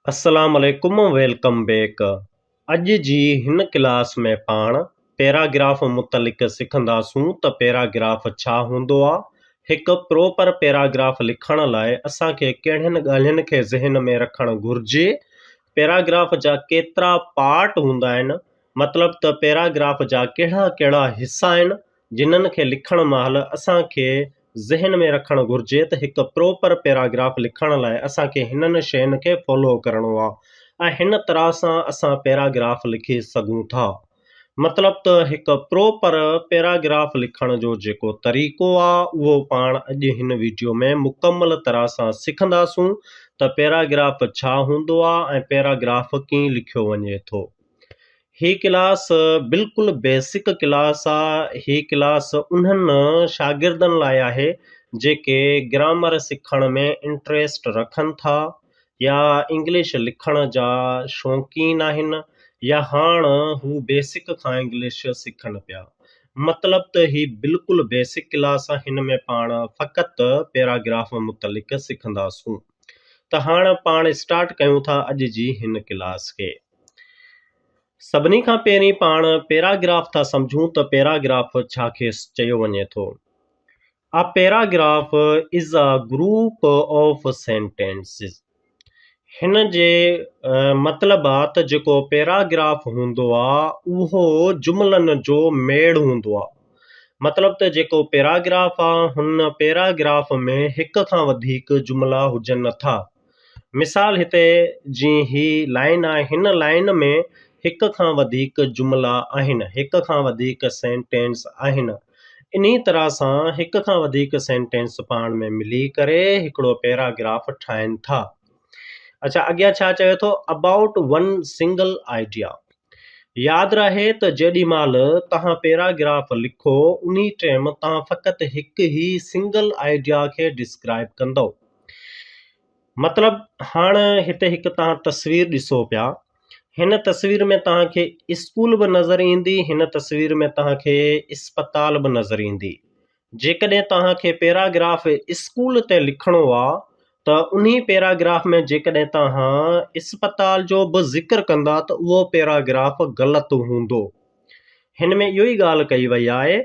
अस्सलाम वालेकुम welcome back. अॼु जी हिन क्लास में पाण पैराग्राफ मुतलिक़ सिखंदासूं त पैराग्राफ छा हूंदो आहे। हिकु प्रोपर पैराग्राफ लिखण लाइ असांखे कहिड़ियुनि ॻाल्हियुनि खे ज़हन में रखणु घुरिजे। पैराग्राफ जा केतिरा पार्ट हूंदा आहिनि, मतिलबु त पैराग्राफ जा कहिड़ा कहिड़ा हिसा आहिनि जिन्हनि खे लिखण महिल असांखे ज़हन में रखणु घुरिजे त हिकु प्रोपर पैराग्राफ लिखण लाइ असांखे हिननि शयुनि खे फॉलो करिणो आहे ऐं हिन तरह सां असां पैराग्राफ लिखी सघूं था। मतिलबु त हिकु प्रोपर पैराग्राफ लिखण जो जेको तरीक़ो आहे उहो पाण अॼु हिन वीडियो में मुकमल तरह सां सिखंदासूं त पैराग्राफ छा हूंदो आहे ऐं पैराग्राफ कीअं लिखियो वञे थो। ही क्लास बिल्कुलु बेसिक क्लास आहे। ही क्लास उन्हनि शागिर्दनि लाइ आहे जेके ग्रामर सिखण में इंट्रेस्ट रखनि था या इंग्लिश लिखण जा शौक़ीन आहिनि या हाणे हू बेसिक खां इंग्लिश सिखनि पिया। मतिलबु त ही बिल्कुलु बेसिक क्लास आहे। हिन में पाण फ़क़ति पैराग्राफ मुतलिक़ सिखंदासूं। त हाणे पाण स्टार्ट कयूं था अॼु जी हिन क्लास खे। सभिनी खां पहिरीं पाण पैराग्राफ था सम्झूं त पैराग्राफ छा खे चयो वञे थो। A paragraph is a group of sentences। हिन जे मतिलबु आहे त जेको पैराग्राफ हूंदो आहे उहो जुमलनि जो मेड़ हूंदो आहे। मतिलबु त जेको पैराग्राफ आहे हुन पैराग्राफ में हिक खां वधीक जुमला हुजनि नथा। मिसाल हिते जीअं ही लाइन आहे, हिन लाइन में हिक खां वधीक जुमला आहिनि, हिक खां वधीक सेंटेंस आहिनि। इन्ही तरह सां हिक खां वधीक सेंटेंस पाण में मिली करे हिकिड़ो पैराग्राफ ठाहिनि था। अच्छा, अॻियां छा चयो थो, अबाउट वन सिंगल आइडिया। यादि रहे त जेॾी महिल तव्हां पैराग्राफ लिखो उन टाइम तव्हां फ़क़ति हिकु ई सिंगल आइडिया खे डिस्क्राइब कंदव। मतिलबु हाणे हिते हिकु तव्हां तस्वीर ॾिसो पिया, हिन तस्वीर में तव्हांखे स्कूल बि नज़र ईंदी, हिन तस्वीर में तव्हांखे अस्पताल बि नज़र ईंदी। जेकॾहिं तव्हांखे पैराग्राफ स्कूल ते लिखणो आहे त उन्ही पैराग्राफ में जेकॾहिं तव्हां अस्पताल जो बि ज़िक्र कंदा त उहो पैराग्राफ ग़लति हूंदो। हिन में इहो ई ॻाल्हि कई वई आहे,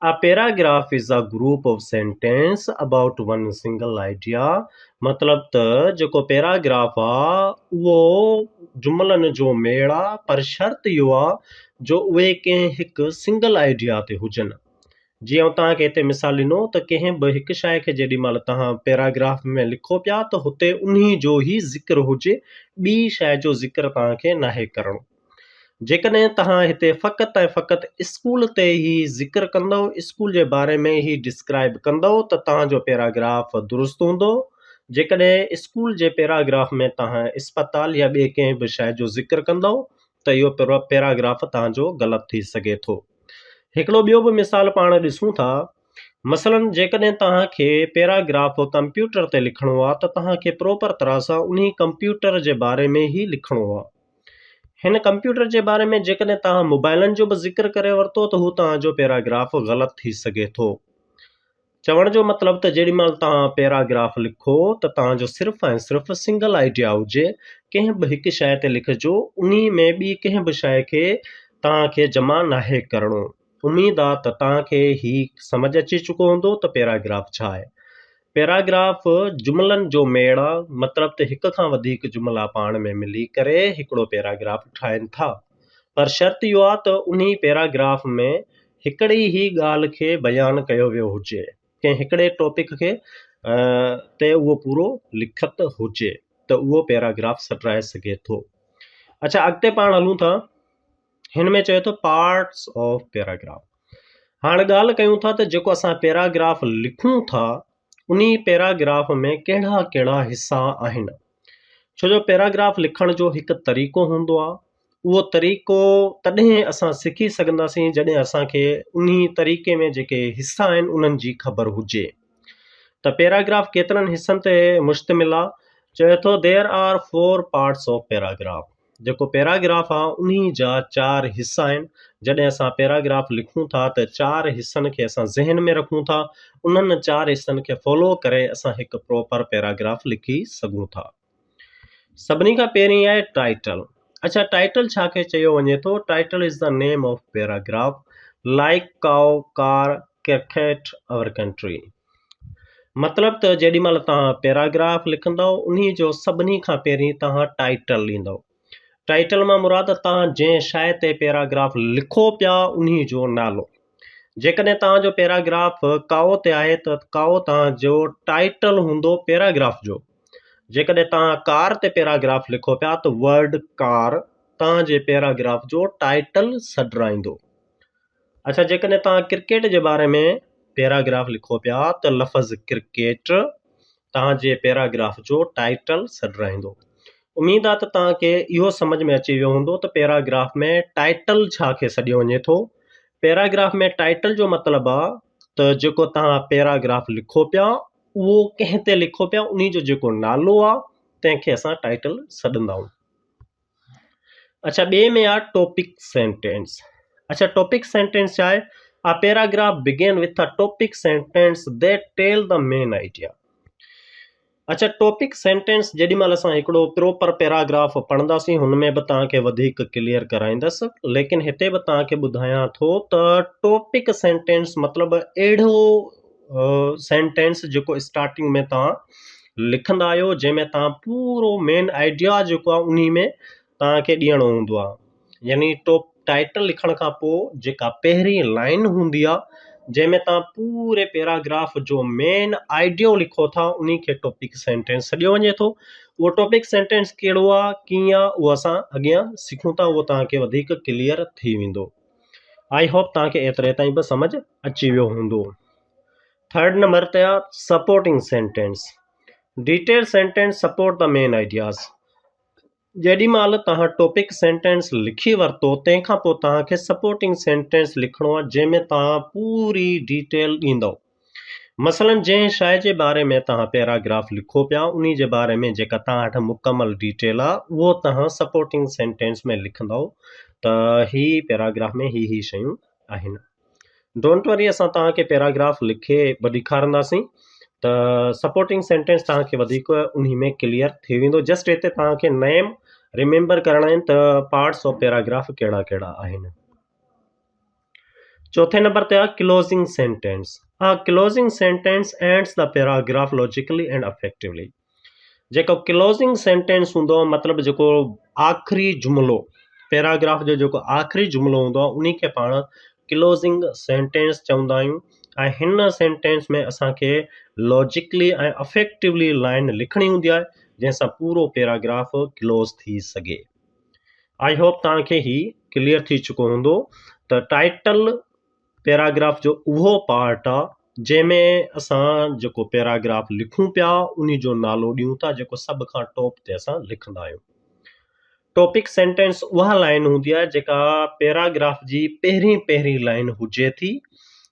A paragraph is a group of sentence about one single idea। मतिलबु त जेको पैराग्राफ आहे उहो जुमलनि जो मेड़ आहे, पर शर्त इहो आहे जो उहे कंहिं हिकु सिंगल आइडिया ते हुजनि। जीअं तव्हांखे हिते मिसाल ॾिनो त कंहिं बि हिकु शइ खे जेॾी महिल तव्हां पैराग्राफ में लिखो पिया त हुते उन्ही जो ई ज़िक्र हुजे, ॿी शइ जो ज़िक्र तव्हांखे नाहे करणो। जेकॾहिं तव्हां हिते फ़क़ति ऐं फ़क़ति स्कूल ते ई ज़िक्र कंदव, स्कूल जे बारे में ई डिस्क्राइब कंदव त तव्हांजो पैराग्राफ दुरुस्त हूंदो। जेकॾहिं स्कूल जे पैराग्राफ में तव्हां अस्पताल या ॿिए कंहिं बि शइ जो ज़िक्र कंदव त इहो पैराग्राफ तव्हांजो ग़लति थी सघे थो। हिकिड़ो ॿियो बि मिसाल पाण ॾिसूं था। मसलन जेकॾहिं तव्हांखे पैराग्राफ कंप्यूटर ते लिखणो आहे त तव्हांखे प्रोपर तरह सां उन्ही कंप्यूटर जे बारे में ई लिखणो आहे। हिन कंप्यूटर जे बारे में जेकॾहिं तव्हां मोबाइलनि जो बि ज़िक्र करे वरितो त हू तव्हांजो पैराग्राफ ग़लति थी सघे थो। चवण जो मतिलबु त जेॾी महिल तव्हां पैराग्राफ लिखो त तव्हांजो सिर्फ़ु ऐं सिर्फ़ु सिंगल आइडिया हुजे, कंहिं बि हिकु शइ ते लिखिजो, उन में ॿी कंहिं बि शइ खे तव्हांखे जमा नाहे करणो। उमेद आहे त तव्हांखे ही सम्झ अची चुको हूंदो त पैराग्राफ छा आहे। पैराग्राफ जुमलनि जो मेड़ आहे, मतिलबु त हिक खां वधीक जुमला पाण में मिली करे हिकिड़ो पैराग्राफ ठाहिनि था, पर शर्त इहो आहे त उन्ही पैराग्राफ में हिकिड़ी ई ॻाल्हि खे बयानु कयो वियो हुजे, कंहिं हिकिड़े टॉपिक खे ते उहो पूरो लिखत हुजे त उहो पैराग्राफ सटाए सघे थो। अच्छा, अॻिते पाण हलूं था। हिन में चए थो पार्ट्स ऑफ पैराग्राफ। हाणे ॻाल्हि कयूं था त जेको असां पैराग्राफ लिखूं था उन पैराग्राफ में कहिड़ा कहिड़ा हिसा आहिनि। छो जो पैराग्राफ लिखण जो हिकु तरीक़ो हूंदो आहे, उहो तरीक़ो तॾहिं असां सिखी सघंदासीं जॾहिं असांखे उन तरीक़े में जेके हिसा आहिनि उन्हनि जी ख़बर हुजे। त पैराग्राफ केतिरनि हिसनि ते मुश्तमिल आहे। चए थो there are 4 parts of paragraph. जेको पैराग्राफ आहे उन जा 4 हिसा आहिनि। जॾहिं असां पैराग्राफ लिखूं था त 4 हिसनि खे असां ज़हन में रखूं था, उन्हनि 4 हिसनि खे फॉलो करे असां हिकु प्रॉपर पैराग्राफ लिखी सघूं था। सभिनी खां पहिरीं आहे टाइटल। अच्छा, टाइटल छा खे चयो वञे थो? Title is the name of paragraph, like cow, car, cricket, our country. मतिलब त जेॾी महिल तव्हां पैराग्राफ लिखंदव उन जो सभिनी खां पहिरीं तव्हां टाइटल ॾींदव। टाइटल मां मुराद तव्हां जंहिं शइ ते पैराग्राफ लिखो पिया उन जो नालो। जेकॾहिं तव्हांजो पैराग्राफ काओ ते आहे त काओ तव्हांजो टाइटल हूंदो पैराग्राफ जो। जेकॾहिं तव्हां कार ते पैराग्राफ लिखो पिया त वर्ड कार तव्हांजे पैराग्राफ जो टाइटल सॾराईंदो। अच्छा, जेकॾहिं तव्हां क्रिकेट जे बारे में पैराग्राफ लिखो पिया त लफ़्ज़ क्रिकेट तव्हांजे पैराग्राफ जो टाइटल सॾराईंदो। उम्मीद आहे त तव्हांखे इहो सम्झ में अची वियो हूंदो त पैराग्राफ में टाइटल छा खे सॾियो वञे थो। पैराग्राफ में टाइटल जो मतिलबु आहे त जेको तव्हां पैराग्राफ लिखो पिया उहो कंहिं ते लिखो पिया उन जो जेको नालो आहे तंहिंखे असां टाइटल सॾंदा आहियूं। अच्छा, ॿिए में आहे टॉपिक सेंटेंस। अच्छा, टॉपिक सेंटेंस छा आहे? A paragraph begin with a topic sentence that tell the main idea. अच्छा, टॉपिक सेंटेंस जेॾी महिल असां हिकिड़ो प्रॉपर पैराग्राफ पढ़ंदासीं हुन में बि तव्हांखे वधीक क्लियर कराईंदसि, लेकिन हिते बि तव्हांखे ॿुधायां थो त टॉपिक सेंटेंस मतिलबु अहिड़ो सेंटेंस जेको स्टार्टिंग में तव्हां लिखंदा आहियो जंहिंमें तव्हां पूरो मेन आइडिया जेको आहे उन में तव्हांखे ॾियणो हूंदो आहे। यानी टाइटल लिखण खां पोइ जेका पहिरीं लाइन हूंदी आहे जंहिंमें तव्हां पूरे पैराग्राफ जो मेन आइडियो लिखो था उन खे टॉपिक सेंटेंस सॾियो वञे थो। उहो टॉपिक सेंटेंस कहिड़ो आहे, कीअं आहे, उहो असां अॻियां सिखूं था, उहो तव्हांखे वधीक क्लियर थी वेंदो। आई होप तव्हांखे एतिरे ताईं बि सम्झ अची वियो हूंदो। थर्ड नंबर ते आहे supporting sentence. Detail sentence support the main ideas. जेॾी महिल तव्हां टॉपिक सेंटेंस लिखी वरितो तंहिंखां पोइ तव्हांखे सपोर्टिंग सेंटेंस लिखणो आहे जंहिंमें तव्हां पूरी डिटेल ॾींदव। मसलन जंहिं शइ जे बारे में तव्हां पैराग्राफ लिखो पिया उन जे बारे में जेका तव्हां वटि मुकमल डिटेल आहे उहो तव्हां सपोर्टिंग सेंटेंस में लिखंदव त ही पैराग्राफ में ही शयूं आहिनि। डोंट वरी, असां तव्हांखे पैराग्राफ लिखे बि ॾेखारींदासीं त सपोर्टिंग सेंटेंस तव्हांखे वधीक उन में क्लियर थी वेंदो। जस्ट हिते तव्हांखे नेम रिमेंबर करणा आहिनि त पार्ट्स ऑफ पैराग्राफ कहिड़ा कहिड़ा आहिनि। चौथे नंबर ते आहे closing sentence. Closing sentence ends the paragraph logically and effectively. जेको क्लोजिंग सेंटेंस हूंदो मतिलबु जेको आख़िरी जुमिलो, पैराग्राफ जो जेको आख़िरी जुमिलो हूंदो आहे उन खे पाण क्लोजिंग सेंटेंस चवंदा आहियूं। ऐं हिन सेंटेंस में असांखे लॉजिकली ऐं अफेक्टिवली लाइन लिखणी हूंदी आहे जंहिंसां पूरो पैराग्राफ क्लोज थी सघे। आई होप तव्हांखे ही क्लियर थी चुको हूंदो त टाइटल पैराग्राफ जो उहो पार्ट आहे जंहिंमें असां जेको पैराग्राफ लिखूं पिया उन जो नालो ॾियूं था जेको सभ खां टॉप ते असां लिखंदा आहियूं। टॉपिक सेंटेंस उहा लाइन हूंदी आहे जेका पैराग्राफ जी पहिरीं लाइन हुजे थी,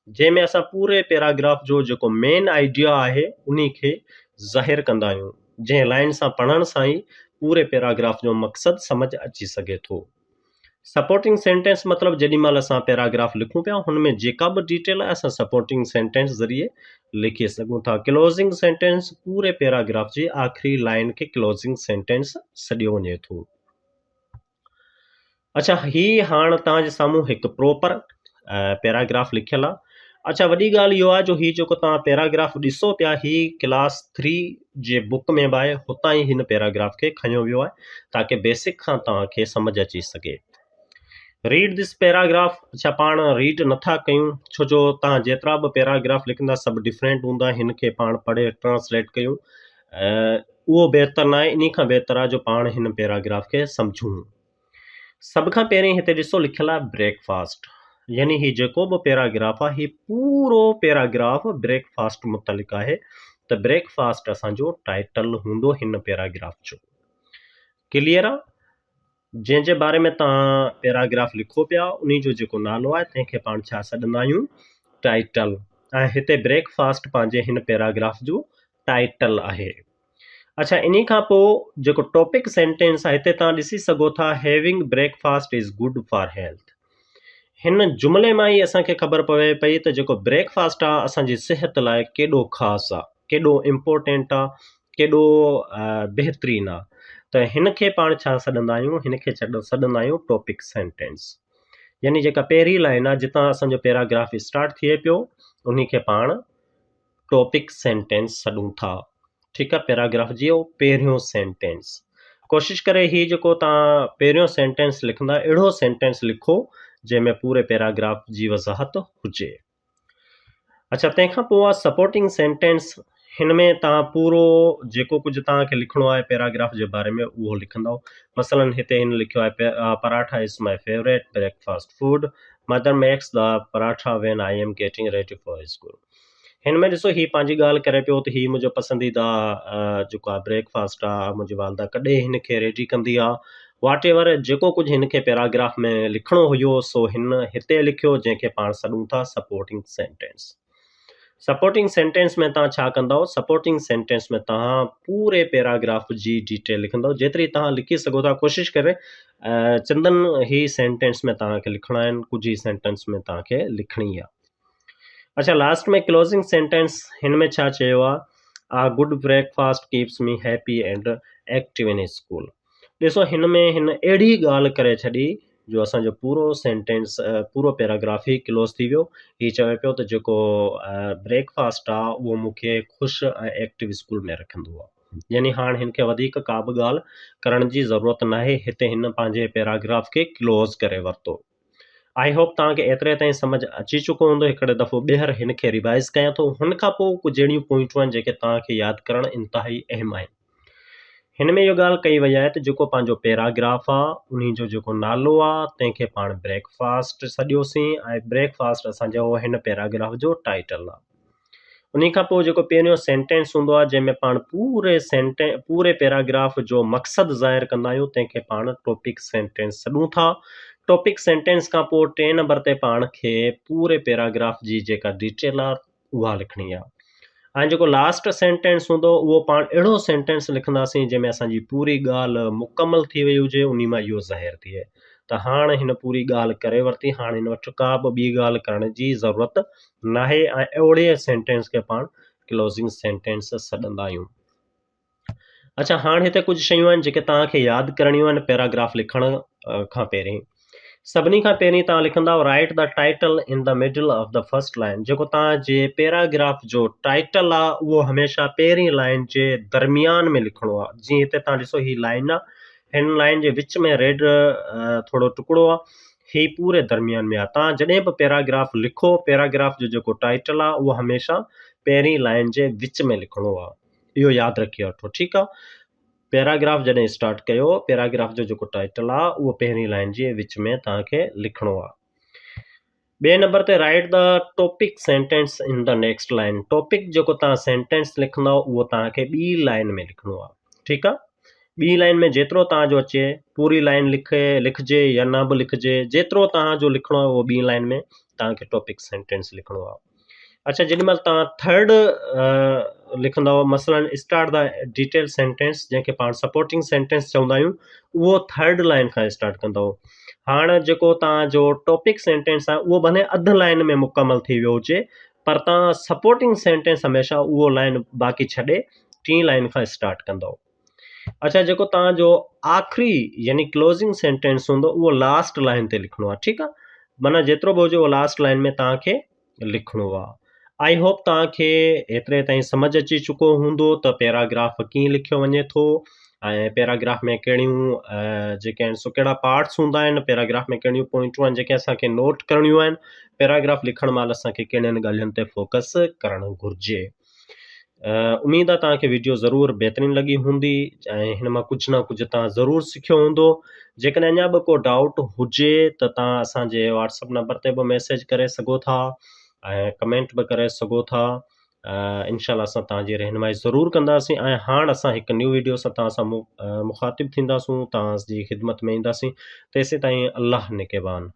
जंहिंमें असां पूरे पैराग्राफ जो जेको मेन आइडिया आहे उन खे ज़ाहिर कंदा आहियूं, जंहिं लाइन सां पढ़ण सां ई पूरे पैराग्राफ जो मक़सदु समझ अची सघे थो। सपोर्टिंग सेंटेंस मतिलबु जेॾी महिल असां पैराग्राफ लिखूं पिया हुन में जेका बि डिटेल आहे असां सपोर्टिंग सेंटेंस ज़रिए लिखी सघूं था। क्लोजिंग सेंटेंस पूरे पैराग्राफ जी आख़िरी लाइन खे क्लोजिंग सेंटेंस सॾियो वञे थो। अच्छा, ही हाणे तव्हांजे साम्हूं हिकु प्रॉपर पैराग्राफ लिखियलु आहे। अच्छा, वॾी ॻाल्हि इहो आहे जो ही जेको तव्हां पैराग्राफ ॾिसो पिया ही क्लास 3 जे बुक में बि आहे, हुतां ई हिन पैराग्राफ खे खयो वियो आहे ताकी बेसिक खां तव्हांखे सम्झ अची सघे। Read this paragraph. अच्छा, पाण रीड नथा कयूं छो जो तव्हां जेतिरा बि पैराग्राफ लिखंदा सभु डिफरेंट हूंदा, हिन खे पाण पढ़े ट्रांसलेट कयूं उहो बहितर न आहे। इन खां बहितर आहे जो पाण हिन पैराग्राफ खे सम्झूं। सभ खां पहिरीं हिते ॾिसो लिखियलु आहे ब्रेकफास्ट, यानी ही जेको बि पैराग्राफ आहे ही पूरो पैराग्राफ ब्रेकफास्ट मुतलिक आहे त ब्रेकफास्ट असांजो टाइटल हूंदो हिन पैराग्राफ जो। क्लियर आहे? जंहिंजे बारे में तव्हां पैराग्राफ लिखो पिया उन जो जेको नालो आहे तंहिंखे पाण छा सॾंदा आहियूं? टाइटल। ऐं हिते ब्रेकफास्ट पंहिंजे हिन पैराग्राफ जो टाइटल आहे। अच्छा, इन खां पोइ जेको टॉपिक सेंटेंस आहे हिते तव्हां ॾिसी सघो था having breakfast is good for health. हिन जुमिले मां ई असांखे ख़बर पवे पई त जेको ब्रेकफास्ट आहे असांजी सिहत लाइ केॾो ख़ासि आहे, केॾो इम्पोर्टेंट आहे, केॾो बहितरीनु आहे। त हिन खे पाण छा सॾंदा आहियूं, हिन खे सॾंदा आहियूं टॉपिक सेंटेंस। यानी जेका पहिरीं लाइन आहे जितां असांजो पैराग्राफ स्टार्ट थिए पियो उन खे पाण टॉपिक सेंटेंस सॾूं था। ठीकु आहे, पैराग्राफ जो पहिरियों सेंटेंस। कोशिशि करे ही जेको तव्हां पहिरियों सेंटेंस लिखंदा अहिड़ो सेंटेंस लिखो जंहिंमें पूरे पैराग्राफ जी वज़ाहत हुजे। अच्छा, तंहिंखां पोइ आहे सपोर्टिंग सेंटेंस। हिन में तव्हां पूरो जेको कुझु तव्हांखे लिखिणो आहे पैराग्राफ जे बारे में उहो लिखंदव। मसलन हिते हिन लिखियो आहे paratha is my favourite breakfast food, mother makes the paratha when I am getting ready for school. हिन में ॾिसो ही पंहिंजी ॻाल्हि करे पियो त ही मुंहिंजो पसंदीदा जेको आहे ब्रेकफास्ट आहे, मुंहिंजी वालदा कॾहिं हिन खे रेडी कंदी आहे। वाट एवर जेको कुझु हिन खे पैराग्राफ में लिखिणो हुयो सो हिन हिते लिखियो, जंहिंखे पाण सॾूं था सपोर्टिंग सेंटेंस। सपोर्टिंग सेंटेंस में तव्हां छा कंदव, सपोर्टिंग सेंटेंस में तव्हां पूरे पैराग्राफ जी डिटेल लिखंदव, जेतिरी तव्हां लिखी सघो था। कोशिशि करे चंदनि ही सेंटेंस में तव्हांखे लिखणा आहिनि, कुझु ई सेंटेंस में तव्हांखे लिखणी आहे। अच्छा, लास्ट में क्लोजिंग सेंटेंस। हिन में छा चयो आहे, आ good breakfast keeps me happy and active in school. ॾिसो हिन में हिन अहिड़ी ॻाल्हि करे छॾी जो असांजो पूरो सेंटेंस पूरो पैराग्राफ ई क्लोज थी वियो। हीउ चवे पियो त जेको ब्रेकफास्ट आहे उहो मूंखे ख़ुशि ऐं एक्टिव स्कूल में रखंदो आहे। यानी हाणे हिन खे वधीक का बि ॻाल्हि करण जी ज़रूरत नाहे, हिते हिन पंहिंजे पैराग्राफ खे क्लोज़ करे वरितो। आई होप तव्हांखे एतिरे ताईं सम्झ अची चुको हूंदो। हिकिड़े दफ़ो ॿीहर हिन खे रिवाइज़ कयां थो, हुन खां पोइ कुझु अहिड़ियूं पॉइंटूं आहिनि जेके तव्हांखे यादि करणु इंतिहाई अहम आहिनि। हिन में इहो ॻाल्हि कई वई आहे त जेको पंहिंजो पैराग्राफ आहे उन जो जेको नालो आहे तंहिंखे पाण ब्रेकफास्ट सॾियोसीं ऐं ब्रेकफास्ट असांजो हिन पैराग्राफ जो टाइटल आहे। उन खां पोइ जेको पहिरियों सेंटेंस हूंदो आहे जंहिंमें पाण पूरे पैराग्राफ जो मक़सदु ज़ाहिर कंदा आहियूं तंहिंखे पाण टॉपिक सेंटेंस सॾूं था। टॉपिक सेंटेंस खां पोइ 3 नंबर ते पाण खे पूरे पैराग्राफ जी जेका डिटेल आहे उहा लिखणी आहे। ऐं जेको लास्ट सेंटेंस हूंदो उहो पाण अहिड़ो सेंटेंस लिखंदासीं जंहिंमें असांजी पूरी ॻाल्हि मुकमल थी वई हुजे, उन मां इहो ज़ाहिर थिए त हाणे हिन पूरी ॻाल्हि करे वरिती, हाणे हिन वटि का बि ॿी ॻाल्हि करण जी ज़रूरत नाहे, ऐं अहिड़े सेंटेंस खे पाण क्लोज़िंग सेंटेंस सॾंदा आहियूं। अच्छा, हाणे हिते कुझु शयूं आहिनि जेके तव्हांखे यादि करणियूं आहिनि पैराग्राफ लिखण खां पहिरीं। सभिनी खां पहिरीं तव्हां लिखंदा right the title in the middle of the first line. जेको तव्हांजे पैराग्राफ जो टाइटल आहे उहो हमेशह पहिरीं लाइन जे दरमियान में लिखणो आहे। जीअं हिते तव्हां ॾिसो ही लाइन आहे, हिन लाइन जे विच में रेड थोरो टुकड़ो आहे, ही पूरे दरमियान में आहे। तव्हां जॾहिं बि पैराग्राफ लिखो, पैराग्राफ जो जेको टाइटल आहे उहो हमेशह पहिरीं लाइन जे विच में लिखणो आहे, इहो यादि रखी वठो। ठीकु आहे, पैराग्राफ जॾहिं स्टार्ट कयो, पैराग्राफ जो जेको टाइटल आहे उहो पहिरीं लाइन जे विच में तव्हांखे लिखणो आहे। ॿिए नंबर ते right the topic sentence in the next line. Topic जेको तव्हां सेंटेंस लिखंदव उहो तव्हांखे ॿी लाइन में लिखणो आहे। ठीकु आहे, ॿी लाइन में जेतिरो तव्हांजो अचे पूरी लाइन लिखिजे या न बि लिखिजे, जेतिरो तव्हांजो लिखणो आहे उहो ॿी लाइन में तव्हांखे टॉपिक सेंटेंस लिखणो आहे। अच्छा, जेॾीमहिल तव्हां थर्ड लिखंदव, मसलन स्टार्ट द डिटेल सेंटेंस जंहिंखे पाण सपोर्टिंग सेंटेंस चवंदा आहियूं, उहो थर्ड लाइन खां स्टार्ट कंदव। हाणे जेको तव्हांजो टॉपिक सेंटेंस आहे उहो भले अधु लाइन में मुकमल थी वियो हुजे, पर तव्हां सपोर्टिंग सेंटेंस हमेशह उहो लाइन बाक़ी छॾे 3 लाइन खां स्टार्ट कंदव। अच्छा, जेको तव्हांजो आख़िरी यानी क्लोज़िंग सेंटेंस हूंदो उहो लास्ट लाइन ते लिखणो आहे। ठीकु आहे, माना जेतिरो बि हुजे उहो लास्ट लाइन में तव्हांखे लिखणो आहे। आई होप तव्हांखे एतिरे ताईं सम्झ अची चुको हूंदो त पैराग्राफ कीअं लिखियो वञे थो ऐं पैराग्राफ में कहिड़ियूं जेके आहिनि सो कहिड़ा पार्ट्स हूंदा आहिनि, पैराग्राफ में कहिड़ियूं पॉइंटूं आहिनि जेके असांखे नोट करणियूं आहिनि, पैराग्राफ लिखण महिल असांखे कहिड़ियुनि ॻाल्हियुनि ते फोकस करणु घुरिजे। उमेद आहे तव्हांखे वीडियो ज़रूरु बहितरीनु लॻी हूंदी ऐं हिन मां कुझु न कुझु तव्हां ज़रूरु सिखियो हूंदो। जेकॾहिं अञा बि को डाउट हुजे त तव्हां असांजे WhatsApp नंबर ते बि मैसेज करे सघो था ऐं कमेंट बि करे सघो था। इनशाला असां तव्हांजी रहनुमाई ज़रूरु कंदासीं। ऐं हाणे असां हिकु न्यू वीडियो सां तव्हां सां मुखातिबु थींदासूं, तव्हांजी ख़िदमत में ईंदासीं। तेसीं ताईं अल्लाह निगहबान।